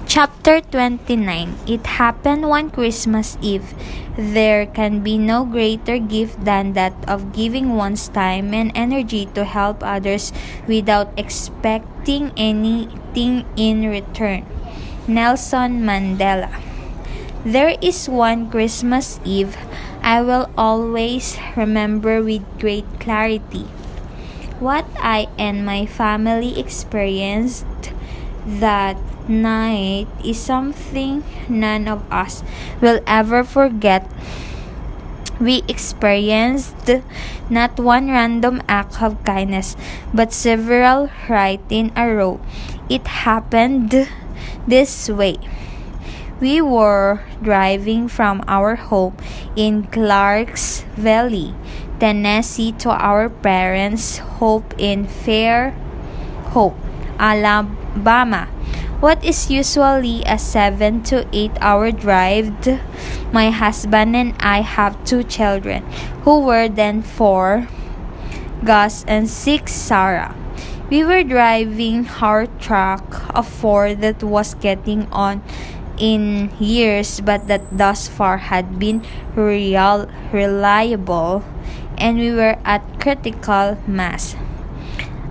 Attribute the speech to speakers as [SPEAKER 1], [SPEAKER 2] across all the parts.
[SPEAKER 1] Chapter 29. It happened one Christmas Eve. There can be no greater gift than that of giving one's time and energy to help others without expecting anything in return. Nelson Mandela. There is one Christmas Eve I will always remember with great clarity. What I and my family experienced that night is something none of us will ever forget. We experienced not one random act of kindness, but several right in a row. It happened this way. We were driving from our home in Clarks Valley, Tennessee to our parents' home in Fairhope, Alabama. What is usually a 7 to 8 hour drive. My husband and I have 2 children, who were then 4, Gus and 6, Sarah. We were driving our truck, a Ford that was getting on in years but that thus far had been reliable, and we were at critical mass.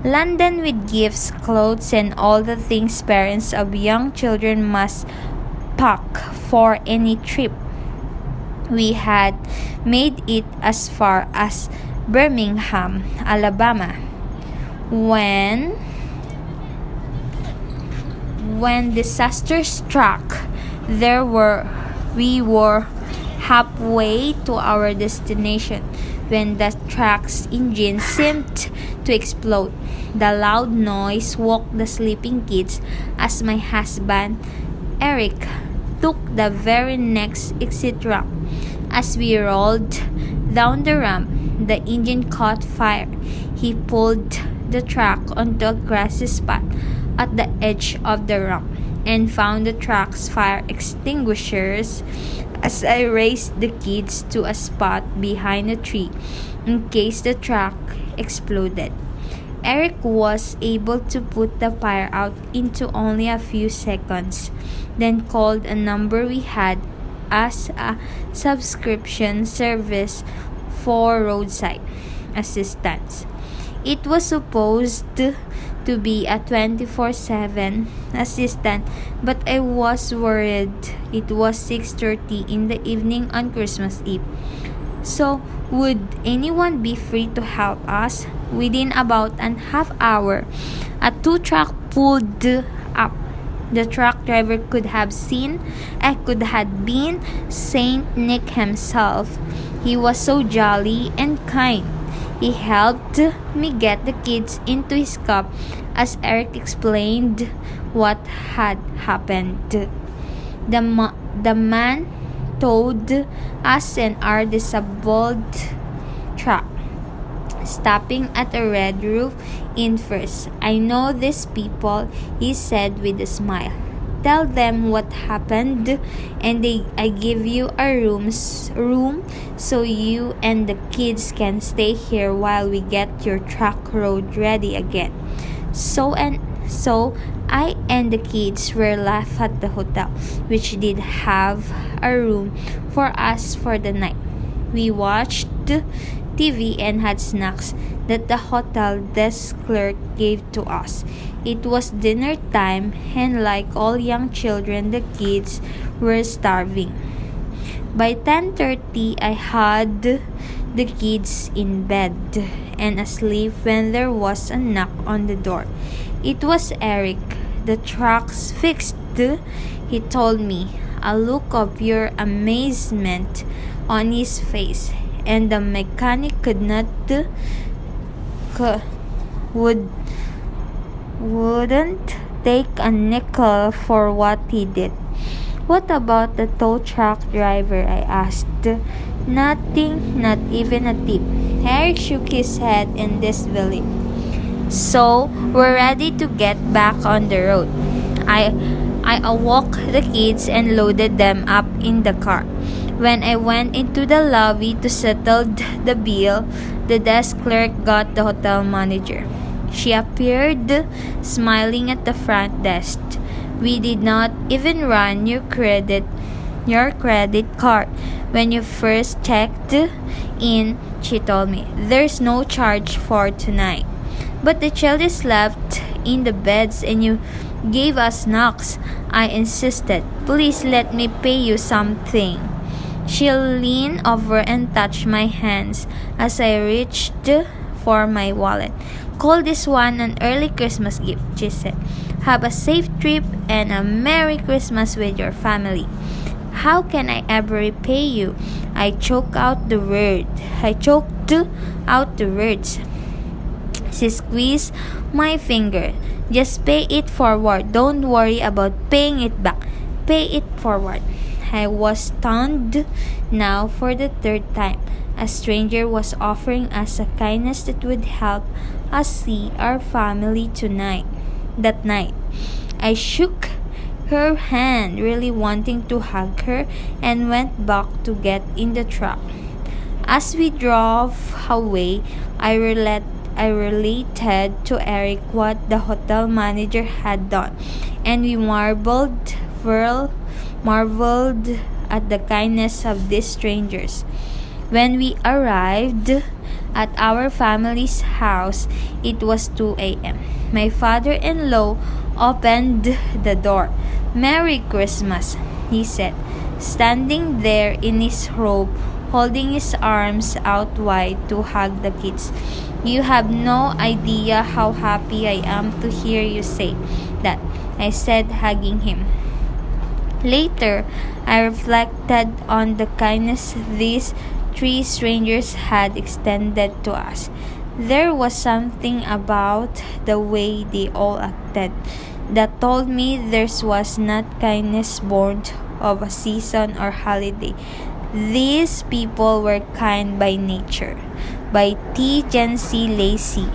[SPEAKER 1] London with gifts, clothes, and all the things parents of young children must pack for any trip. We had made it as far as Birmingham, Alabama, when disaster struck. We were halfway to our destination when the truck's engine seemed to explode. The loud noise woke the sleeping kids as my husband, Eric, took the very next exit ramp. As we rolled down the ramp, the engine caught fire. He pulled the truck onto a grassy spot at the edge of the ramp and found the truck's fire extinguishers. As I raced the kids to a spot behind a tree in case the truck exploded. Eric was able to put the fire out into only a few seconds, then called a number we had as a subscription service for roadside assistance. It was supposed to be a 24/7 assistant, but I was worried it was 6:30 in the evening on Christmas Eve. So, would anyone be free to help us? Within about an half hour, a 2 truck pulled up. The truck driver could have been Saint Nick himself. He was so jolly and kind. He helped me get the kids into his car as Eric explained what had happened. The man towed us and our disabled truck, stopping at a red roof inn first. I know these people, he said with a smile. Tell them what happened and I give you a room so you and the kids can stay here while we get your truck road ready again. So I and the kids were left at the hotel, which did have a room for us for the night. We watched TV and had snacks that the hotel desk clerk gave to us. It was dinner time, and like all young children, the kids were starving. By 10:30, I had the kids in bed and asleep when there was a knock on the door. It was Eric, the truck's fixed, he told me, a look of pure amazement on his face, and the mechanic wouldn't take a nickel for what he did. What about the tow truck driver? I asked. Nothing, not even a tip. Eric shook his head in disbelief. So, we're ready to get back on the road. I awoke the kids and loaded them up in the car. When I went into the lobby to settle the bill, the desk clerk got the hotel manager. She appeared smiling at the front desk. We did not even run your credit card. When you first checked in, she told me, there's no charge for tonight. But the children slept in the beds and you gave us snacks. I insisted, please let me pay you something. She leaned over and touched my hands as I reached for my wallet. Call this one an early Christmas gift, she said. Have a safe trip and a Merry Christmas with your family. How can I ever repay you? I choked out the words. She squeezed my finger. Just pay it forward. Don't worry about paying it back. Pay it forward. I was stunned now for the third time. A stranger was offering us a kindness that would help us see our family that night. I shook her hand, really wanting to hug her, and went back to get in the truck. As we drove away, I related to Eric what the hotel manager had done, and we marveled at the kindness of these strangers. When we arrived at our family's house, it was 2 a.m. My father-in-law opened the door. Merry Christmas, he said, standing there in his robe, holding his arms out wide to hug the kids. You have no idea how happy I am to hear you say that, I said, hugging him. Later, I reflected on the kindness these three strangers had extended to us. There was something about the way they all acted that told me theirs was not kindness born of a season or holiday. These people were kind by nature. By T. Gen C. Lacey.